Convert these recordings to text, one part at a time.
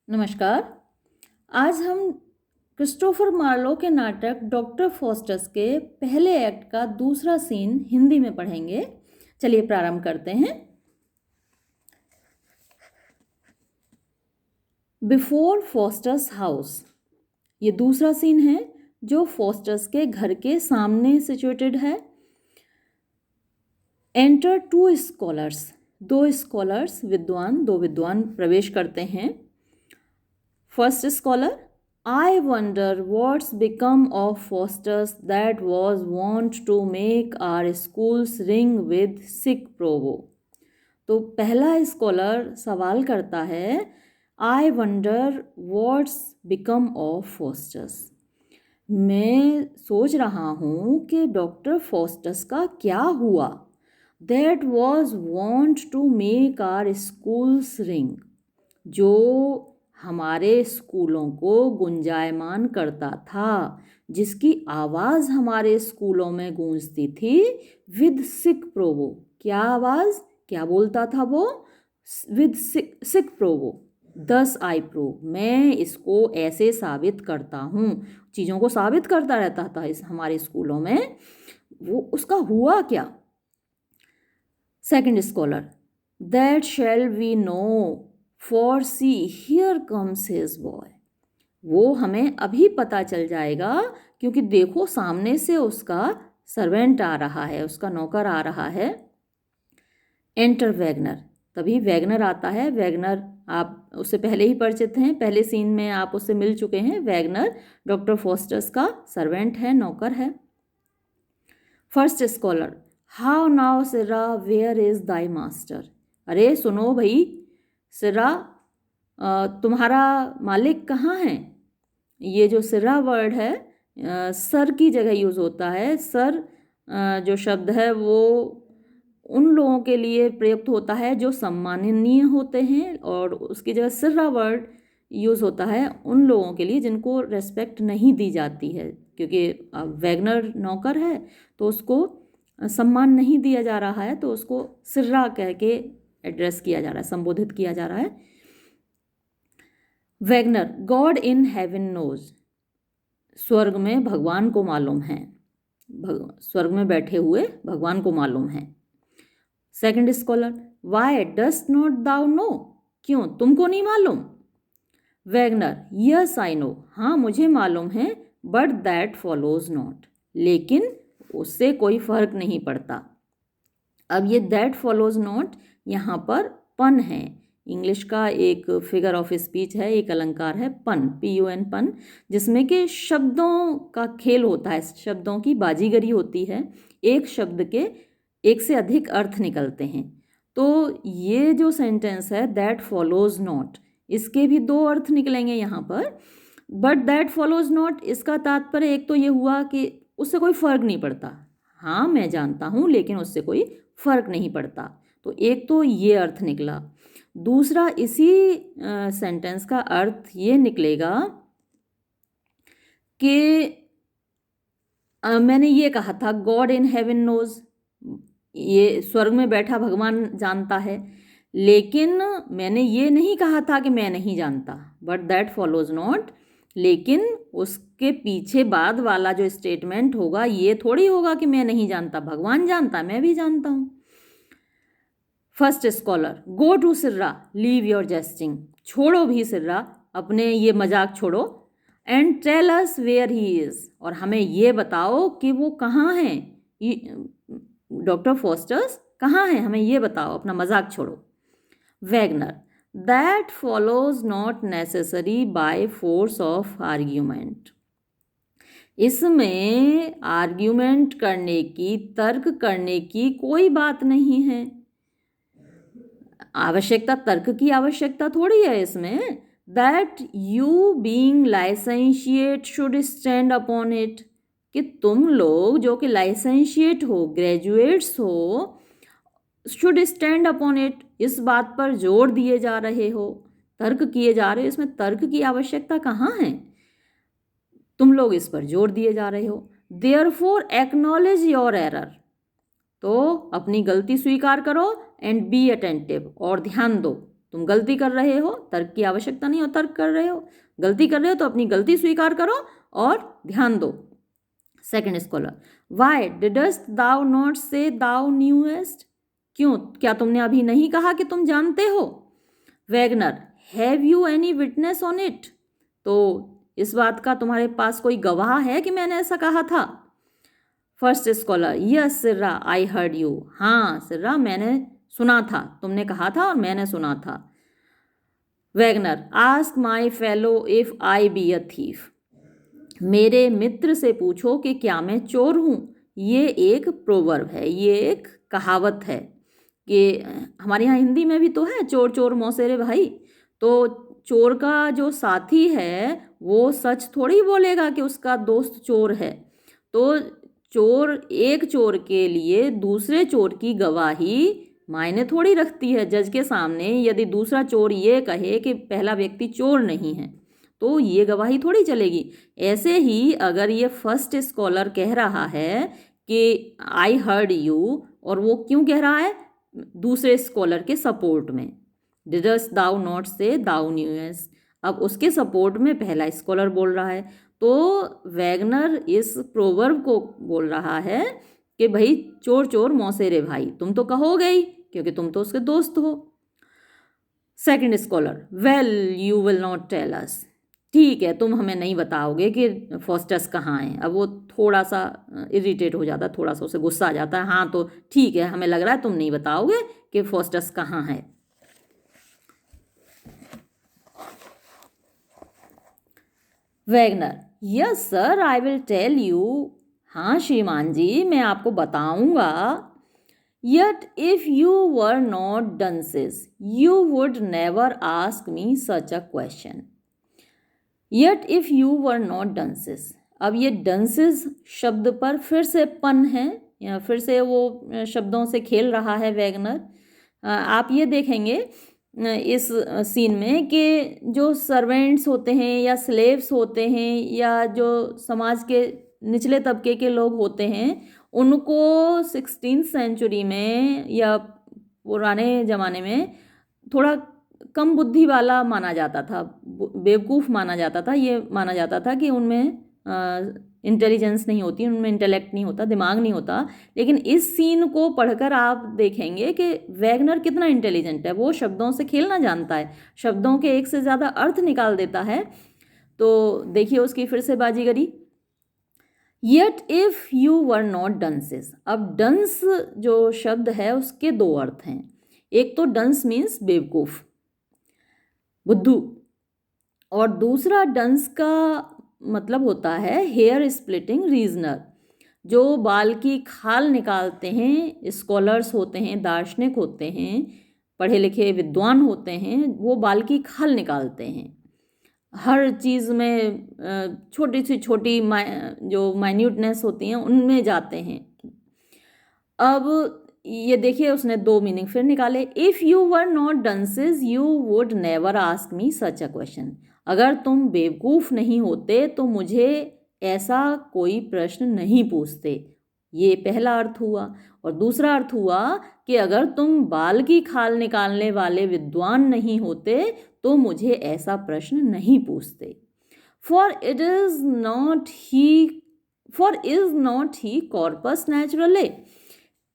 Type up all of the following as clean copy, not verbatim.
नमस्कार। आज हम क्रिस्टोफर मार्लो के नाटक डॉक्टर फॉस्टस के पहले एक्ट का दूसरा सीन हिंदी में पढ़ेंगे। चलिए प्रारंभ करते हैं। बिफोर फॉस्टस हाउस, ये दूसरा सीन है जो फॉस्टस के घर के सामने सिचुएटेड है। एंटर टू स्कॉलर्स, दो विद्वान प्रवेश करते हैं। First scholar, I wonder what's become of Faustus that was wont to make our schools ring with sic provo। तो पहला स्कॉलर सवाल करता है, I wonder what's become of Faustus। मैं सोच रहा हूँ कि डॉक्टर फॉस्टस का क्या हुआ। That was wont to make our schools ring, जो हमारे स्कूलों को गुंजायमान करता था, जिसकी आवाज़ हमारे स्कूलों में गूंजती थी। विद सिक प्रोवो, क्या आवाज़, क्या बोलता था वो? विद सिक प्रोवो, दस आई प्रूव, मैं इसको ऐसे साबित करता हूँ। चीज़ों को साबित करता रहता था इस हमारे स्कूलों में। वो उसका हुआ क्या? Second scholar, that shall we know for see here comes his boy. वो हमें अभी पता चल जाएगा, क्योंकि देखो सामने से उसका सर्वेंट आ रहा है, उसका नौकर आ रहा है। एंटर वैगनर, तभी वैगनर आता है। वैगनर आप उससे पहले ही परिचित हैं, पहले सीन में आप उससे मिल चुके हैं। वैगनर डॉक्टर फॉस्टस का सर्वेंट है, नौकर है। फर्स्ट स्कॉलर, हाउ नाउ सिरा, वेयर इज दाई मास्टर। अरे सुनो भाई सिरा, तुम्हारा मालिक कहाँ है? ये जो सिरा वर्ड है सर की जगह यूज़ होता है। सर जो शब्द है वो उन लोगों के लिए प्रयुक्त होता है जो सम्माननीय होते हैं, और उसकी जगह सिरा वर्ड यूज़ होता है उन लोगों के लिए जिनको रेस्पेक्ट नहीं दी जाती है। क्योंकि वैगनर नौकर है तो उसको सम्मान नहीं दिया जा रहा है, तो उसको सिर्रा कह के एड्रेस किया जा रहा है, संबोधित किया जा रहा है। Wagner, God in heaven knows, स्वर्ग में भगवान को मालूम है, स्वर्ग में बैठे हुए भगवान को मालूम है। Second scholar, why dost not thou know, क्यों तुमको नहीं मालूम? वैगनर, यस आई नो, हाँ मुझे मालूम है, बट दैट फॉलोज नॉट, लेकिन उससे कोई फर्क नहीं पड़ता। अब ये दैट फॉलोज नॉट यहाँ पर पन है, इंग्लिश का एक फिगर ऑफ स्पीच है, एक अलंकार है पन, PUN पन, जिसमें कि शब्दों का खेल होता है, शब्दों की बाजीगरी होती है, एक शब्द के एक से अधिक अर्थ निकलते हैं। तो ये जो सेंटेंस है दैट फॉलोज नॉट, इसके भी दो अर्थ निकलेंगे यहाँ पर। बट दैट फॉलोज नॉट, इसका तात्पर्य एक तो ये हुआ कि उससे कोई फर्क नहीं पड़ता, हाँ मैं जानता हूँ लेकिन उससे कोई फर्क नहीं पड़ता, तो एक तो ये अर्थ निकला। दूसरा इसी सेंटेंस का अर्थ ये निकलेगा कि मैंने ये कहा था गॉड इन हेवन नोज, ये स्वर्ग में बैठा भगवान जानता है, लेकिन मैंने ये नहीं कहा था कि मैं नहीं जानता, बट दैट फॉलोज नॉट, लेकिन उसके पीछे बाद वाला जो स्टेटमेंट होगा ये थोड़ी होगा कि मैं नहीं जानता, भगवान जानता, मैं भी जानता हूँ। First scholar, go to sirrah, leave your jesting, छोड़ो भी सिर्रा, अपने ये मजाक छोड़ो। And tell us where he is, और हमें ये बताओ कि वो कहाँ हैं, डॉक्टर फॉस्टस कहाँ हैं, हमें ये बताओ, अपना मजाक छोड़ो। Wagner, that follows not necessary by force of argument, इसमें आर्ग्यूमेंट करने की, तर्क करने की कोई बात नहीं है। आवश्यकता, तर्क की आवश्यकता थोड़ी है इसमें। That you being licentiate should stand upon it, कि तुम लोग जो कि लाइसेंशिएट हो, ग्रेजुएट्स हो, शुड स्टैंड अपॉन इट, इस बात पर जोर दिए जा रहे हो, तर्क किए जा रहे हो, इसमें तर्क की आवश्यकता कहाँ है? तुम लोग इस पर जोर दिए जा रहे हो। देयरफॉर एक्नॉलेज योर एरर, तो अपनी गलती स्वीकार करो। एंड बी अटेंटिव, और ध्यान दो, तुम गलती कर रहे हो, तर्क की आवश्यकता नहीं हो, तर्क कर रहे हो, गलती कर रहे हो तो अपनी गलती स्वीकार करो और ध्यान दो। Second scholar, why didst thou not say thou newest? क्यों, क्या तुमने अभी नहीं कहा कि तुम जानते हो? Wagner, have you any witness on it? तो इस बात का तुम्हारे पास कोई गवाह है कि मैंने ऐसा कहा था? First scholar, yes sirrah, I heard you. हाँ सिर्रा, मैंने सुना था, तुमने कहा था और मैंने सुना था। Wagner, ask my fellow if I be a thief? मेरे मित्र से पूछो कि क्या मैं चोर हूँ। ये एक प्रोवर्ब है, ये एक कहावत है कि हमारे यहाँ हिंदी में भी तो है, चोर चोर मौसेरे भाई। तो चोर का जो साथी है वो सच थोड़ी बोलेगा कि उसका दोस्त चोर है। तो एक चोर के लिए दूसरे चोर की गवाही मायने थोड़ी रखती है। जज के सामने यदि दूसरा चोर ये कहे कि पहला व्यक्ति चोर नहीं है तो ये गवाही थोड़ी चलेगी। ऐसे ही अगर ये फर्स्ट स्कॉलर कह रहा है कि आई हर्ड यू, और वो क्यों कह रहा है? दूसरे स्कॉलर के सपोर्ट में, डिडस्ट दाउ नॉट से दाउ न्यूएस। अब उसके सपोर्ट में पहला स्कॉलर बोल रहा है, तो वैगनर इस प्रोवर्ब को बोल रहा है कि भाई चोर चोर मौसेरे भाई, तुम तो कहोगे ही क्योंकि तुम तो उसके दोस्त हो। Second scholar, well you will not tell us? ठीक है, तुम हमें नहीं बताओगे कि फॉस्टस कहाँ है। अब वो थोड़ा सा इरिटेट हो जाता है, थोड़ा सा उसे गुस्सा आ जाता है। हाँ तो ठीक है, हमें लग रहा है तुम नहीं बताओगे कि फॉस्टस कहाँ है। Wagner, yes sir, I will tell you. हाँ श्रीमान जी, मैं आपको बताऊंगा। Yet if you were not dunces, you would never ask me such a question. Yet if you were not dunces, अब ये dunces शब्द पर फिर से पन है, या फिर से वो शब्दों से खेल रहा है वैगनर। आप ये देखेंगे इस सीन में कि जो सर्वेंट्स होते हैं या स्लेव्स होते हैं या जो समाज के निचले तबके के लोग होते हैं, उनको 16th सेंचुरी में या पुराने ज़माने में थोड़ा कम बुद्धि वाला माना जाता था, बेवकूफ़ माना जाता था। ये माना जाता था कि उनमें इंटेलिजेंस नहीं होती, उनमें इंटेलेक्ट नहीं होता, दिमाग नहीं होता। लेकिन इस सीन को पढ़कर आप देखेंगे कि वैगनर कितना इंटेलिजेंट है। वो शब्दों से खेलना जानता है, शब्दों के एक से ज़्यादा अर्थ निकाल देता है। तो देखिए उसकी फिर से बाजीगरी। Yet if you were not dunces. अब डंस जो शब्द है उसके दो अर्थ हैं। एक तो डंस मीन्स बेवकूफ़, बुद्धू, और दूसरा डंस का मतलब होता है हेयर स्प्लिटिंग रीजनर। जो बाल की खाल निकालते हैं, स्कॉलर्स होते हैं, दार्शनिक होते हैं, पढ़े लिखे विद्वान होते हैं, वो बाल की खाल निकालते हैं। हर चीज़ में छोटी सी छोटी जो माइन्यूटनेस होती हैं उनमें जाते हैं। अब ये देखिए उसने दो मीनिंग फिर निकाले। If you were not dunces you would never ask me such a question. अगर तुम बेवकूफ़ नहीं होते तो मुझे ऐसा कोई प्रश्न नहीं पूछते। ये पहला अर्थ हुआ। और दूसरा अर्थ हुआ कि अगर तुम बाल की खाल निकालने वाले विद्वान नहीं होते तो मुझे ऐसा प्रश्न नहीं पूछते। For is not he corpus naturale,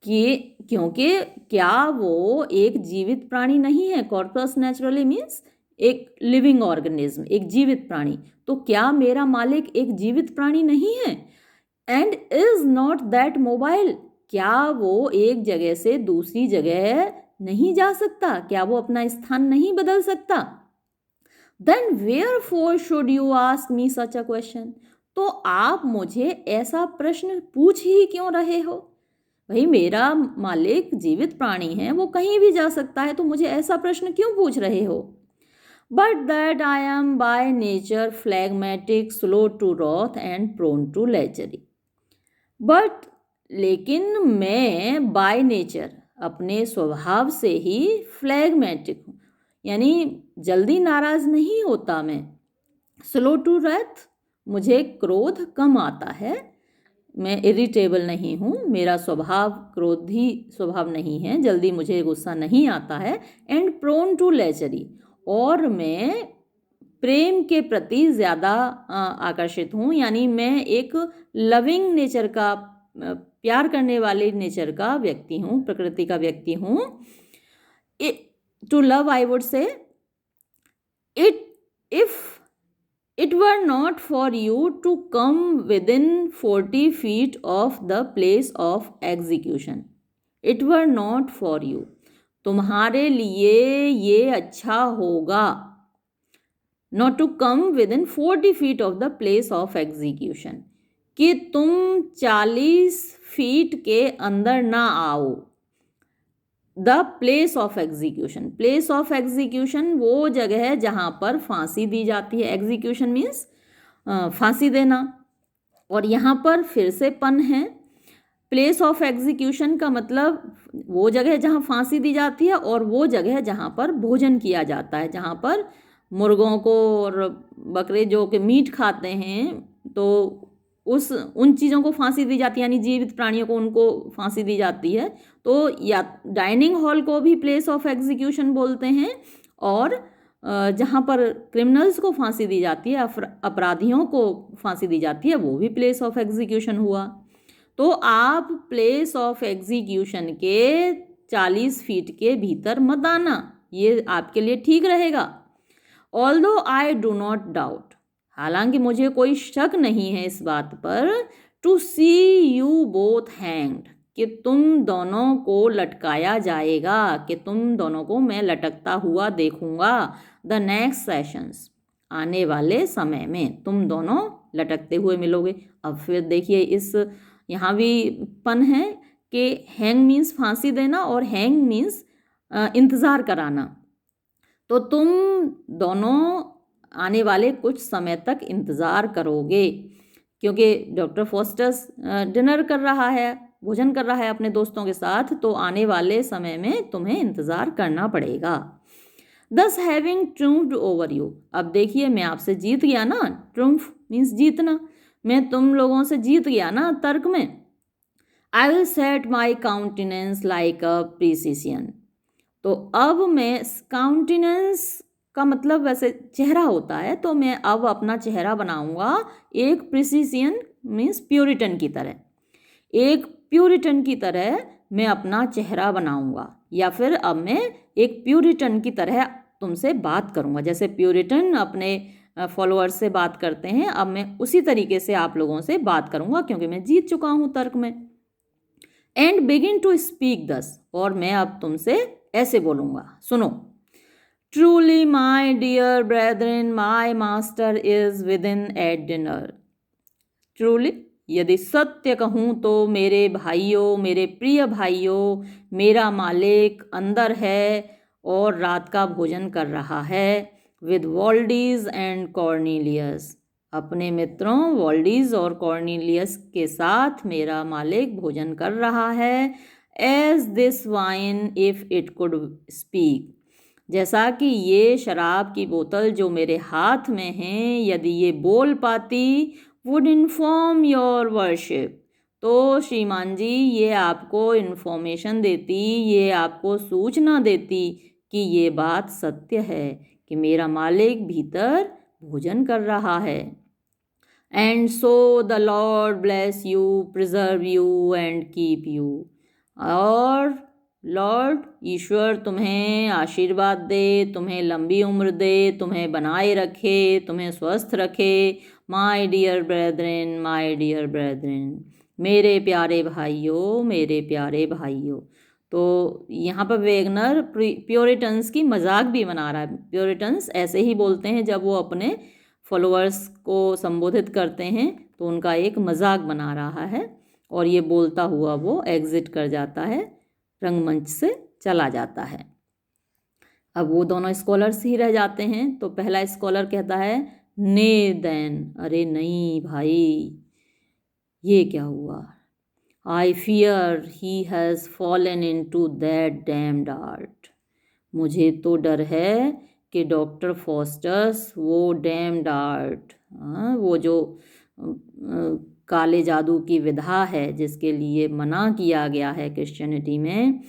कि क्योंकि क्या वो एक जीवित प्राणी नहीं है। कॉर्पस नेचुरली मीन्स एक लिविंग ऑर्गेनिज्म, एक जीवित प्राणी। तो क्या मेरा मालिक एक जीवित प्राणी नहीं है? And is not that mobile, क्या वो एक जगह से दूसरी जगह नहीं जा सकता? क्या वो अपना स्थान नहीं बदल सकता? Then wherefore should you ask me such a question? तो आप मुझे ऐसा प्रश्न पूछ ही क्यों रहे हो? भाई मेरा मालिक जीवित प्राणी है, वो कहीं भी जा सकता है, तो मुझे ऐसा प्रश्न क्यों पूछ रहे हो? But that I am by nature phlegmatic, slow to wrath and prone to lechery. But लेकिन मैं बाय नेचर, अपने स्वभाव से ही फ्लैगमेटिक हूँ, यानी जल्दी नाराज नहीं होता मैं। स्लो टू रथ, मुझे क्रोध कम आता है। मैं इरिटेबल नहीं हूँ, मेरा स्वभाव क्रोधी स्वभाव नहीं है, जल्दी मुझे गुस्सा नहीं आता है। एंड प्रोन टू लेचरी, और मैं प्रेम के प्रति ज़्यादा आकर्षित हूँ, यानी मैं एक लविंग नेचर का, प्यार करने वाले नेचर का व्यक्ति हूँ, प्रकृति का व्यक्ति हूँ। To love I would say it, if it were not for you to come within 40 feet of the place of execution. It were not for you. तुम्हारे लिए ये अच्छा होगा, not to come within 40 feet of the place of execution, कि तुम 40 feet के अंदर ना आओ। The place of execution, place of execution वो जगह है जहाँ पर फांसी दी जाती है। एग्जीक्यूशन मीन्स फांसी देना, और यहाँ पर फिर से पन है। प्लेस ऑफ एग्जीक्यूशन का मतलब वो जगह जहाँ फांसी दी जाती है, और वो जगह जहाँ पर भोजन किया जाता है, जहाँ पर मुर्गों को और बकरे जो कि मीट खाते हैं, तो उन चीज़ों को फांसी दी जाती है, यानी जीवित प्राणियों को उनको फांसी दी जाती है। तो या डाइनिंग हॉल को भी प्लेस ऑफ एग्जीक्यूशन बोलते हैं, और जहाँ पर क्रिमिनल्स को फांसी दी जाती है, अपराधियों को फांसी दी जाती है, वो भी प्लेस ऑफ एग्जीक्यूशन हुआ। तो आप प्लेस ऑफ एग्जीक्यूशन के 40 फीट के भीतर मत आना, ये आपके लिए ठीक रहेगा। Although I do not doubt, हालांकि मुझे कोई शक नहीं है इस बात पर, to see you both hanged, कि तुम दोनों को लटकाया जाएगा, कि तुम दोनों को मैं लटकता हुआ देखूंगा। द नेक्स्ट सेशंस, आने वाले समय में तुम दोनों लटकते हुए मिलोगे। अब फिर देखिए, इस यहाँ भी पन है कि हैंग मीन्स फांसी देना, और हैंग मीन्स इंतज़ार कराना। तो तुम दोनों आने वाले कुछ समय तक इंतज़ार करोगे, क्योंकि डॉक्टर फॉस्टर्स डिनर कर रहा है, भोजन कर रहा है अपने दोस्तों के साथ, तो आने वाले समय में तुम्हें इंतज़ार करना पड़ेगा। दस हैविंग ट्रूम्फ्ड ओवर यू, अब देखिए मैं आपसे जीत गया ना, ट्रूम्फ मीन्स जीतना, मैं तुम लोगों से जीत गया ना तर्क में। I will set my countenance like a precisian, तो अब मैं, काउंटिनेंस का मतलब वैसे चेहरा होता है, तो मैं अब अपना चेहरा बनाऊंगा एक प्रिसीशन मीन्स प्यूरिटन की तरह, एक प्यूरिटन की तरह मैं अपना चेहरा बनाऊंगा, या फिर अब मैं एक प्यूरिटन की तरह तुमसे बात करूंगा, जैसे प्यूरिटन अपने फॉलोअर्स से बात करते हैं, अब मैं उसी तरीके से आप लोगों से बात करूंगा, क्योंकि मैं जीत चुका हूं तर्क में। एंड बिगिन टू स्पीक दस, और मैं अब तुमसे ऐसे बोलूंगा, सुनो। Truly my dear brethren, my master is within at dinner. Truly, यदि सत्य कहूँ तो मेरे भाइयों, मेरे प्रिय भाइयों, मेरा मालिक अंदर है और रात का भोजन कर रहा है। विद वॉल्डीज एंड कॉर्नीलियस, अपने मित्रों वॉल्डीज और कॉर्नीलियस के साथ मेरा मालिक भोजन कर रहा है। As this wine if it could speak, जैसा कि ये शराब की बोतल जो मेरे हाथ में है, यदि ये बोल पाती, वुड इन्फॉर्म योर वर्शिप, तो श्रीमान जी ये आपको इन्फॉर्मेशन देती, ये आपको सूचना देती कि ये बात सत्य है कि मेरा मालिक भीतर भोजन कर रहा है। And so the Lord bless you, preserve you and keep you, और लॉर्ड ईश्वर तुम्हें आशीर्वाद दे, तुम्हें लंबी उम्र दे, तुम्हें बनाए रखे, तुम्हें स्वस्थ रखे। My dear brethren, my dear brethren, मेरे प्यारे भाइयों, मेरे प्यारे भाइयों। तो यहाँ पर वेगनर प्योरिटन्स की मजाक भी बना रहा है। प्योरिटन्स ऐसे ही बोलते हैं जब वो अपने फॉलोअर्स को संबोधित करते हैं, तो उनका एक मजाक बना रहा है, और ये बोलता हुआ वो एग्जिट कर जाता है, रंगमंच से चला जाता है। अब वो दोनों स्कॉलर्स ही रह जाते हैं। तो पहला स्कॉलर कहता है, ने देन, अरे नहीं भाई, ये क्या हुआ। I fear he has fallen into that damned art, मुझे तो डर है कि डॉक्टर फॉस्टर्स वो डैम्ड आर्ट, वो जो काले जादू की विधा है जिसके लिए मना किया गया है क्रिश्चियनिटी में,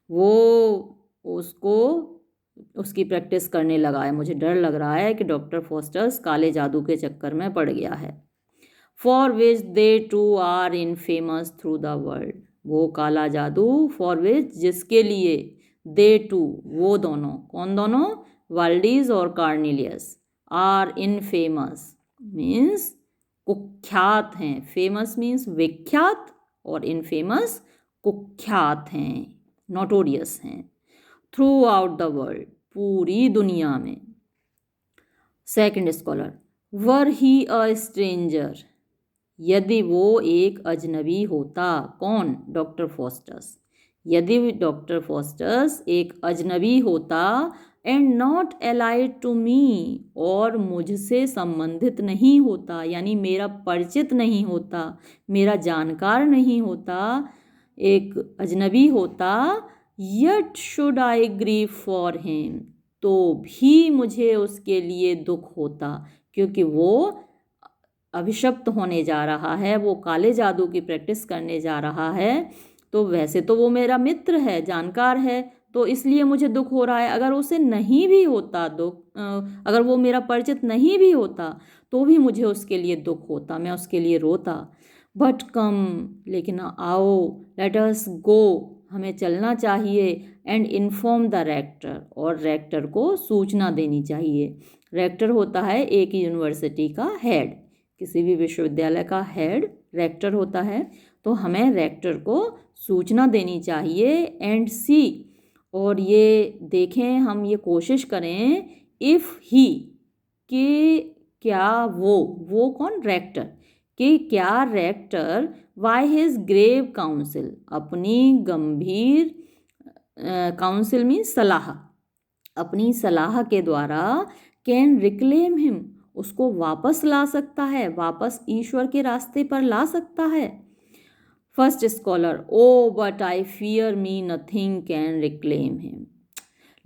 वो उसको उसकी प्रैक्टिस करने लगा है। मुझे डर लग रहा है कि डॉक्टर फॉस्टर्स काले जादू के चक्कर में पड़ गया है। For which they two are infamous through the world, वो काला जादू फॉर विच जिसके लिए दे टू वो दोनों, कौन दोनों, वाल्डीज और Cornelius, are infamous means कुख्यात हैं, फेमस मीन्स विख्यात और इन फेमस कुख्यात हैं, नोटोरियस हैं, थ्रू आउट द वर्ल्ड पूरी दुनिया में। Second scholar, were he a stranger, यदि वो एक अजनबी होता, कौन, डॉक्टर फॉस्टर्स, यदि डॉक्टर फॉस्टर्स एक अजनबी होता and not allied to me, और मुझसे संबंधित नहीं होता, यानी मेरा परिचित नहीं होता, मेरा जानकार नहीं होता, एक अजनबी होता, yet should I grieve for him, तो भी मुझे उसके लिए दुख होता, क्योंकि वो अभिशप्त होने जा रहा है, वो काले जादू की प्रैक्टिस करने जा रहा है। तो वैसे तो वो मेरा मित्र है, जानकार है, तो इसलिए मुझे दुख हो रहा है। अगर उसे नहीं भी होता दुख, अगर वो मेरा परिचित नहीं भी होता तो भी मुझे उसके लिए दुख होता, मैं उसके लिए रोता। बट कम, लेकिन आओ, लेट अस गो, हमें चलना चाहिए, एंड इन्फॉर्म द रेक्टर, और रेक्टर को सूचना देनी चाहिए। रेक्टर होता है एक यूनिवर्सिटी का हेड, किसी भी विश्वविद्यालय का हेड रेक्टर होता है, तो हमें रेक्टर को सूचना देनी चाहिए। एंड सी, और ये देखें, हम ये कोशिश करें, इफ़ ही, कि क्या वो कौन, रेक्टर, कि क्या rector by his grave counsel, अपनी गंभीर काउंसिल मीन्स सलाह, अपनी सलाह के द्वारा कैन रिक्लेम हिम, उसको वापस ला सकता है, वापस ईश्वर के रास्ते पर ला सकता है। First scholar, oh but I fear me nothing can reclaim him,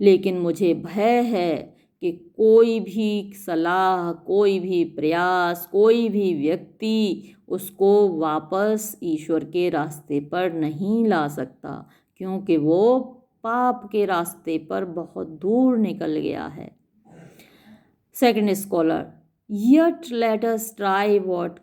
लेकिन मुझे भय है कि कोई भी सलाह, कोई भी प्रयास, कोई भी व्यक्ति उसको वापस ईश्वर के रास्ते पर नहीं ला सकता, क्योंकि वो पाप के रास्ते पर बहुत दूर निकल गया है। Second scholar, yet let us try what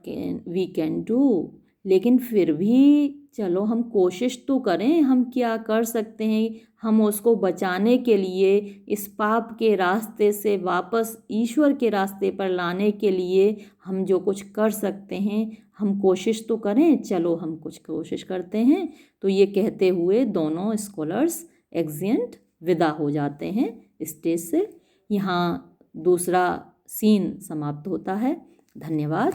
we can do, लेकिन फिर भी चलो हम कोशिश तो करें, हम क्या कर सकते हैं, हम उसको बचाने के लिए, इस पाप के रास्ते से वापस ईश्वर के रास्ते पर लाने के लिए हम जो कुछ कर सकते हैं, हम कोशिश तो करें, चलो हम कुछ कोशिश करते हैं। तो ये कहते हुए दोनों स्कॉलर्स एक्सिएंट विदा हो जाते हैं स्टेज से। यहाँ दूसरा सीन समाप्त होता है। धन्यवाद।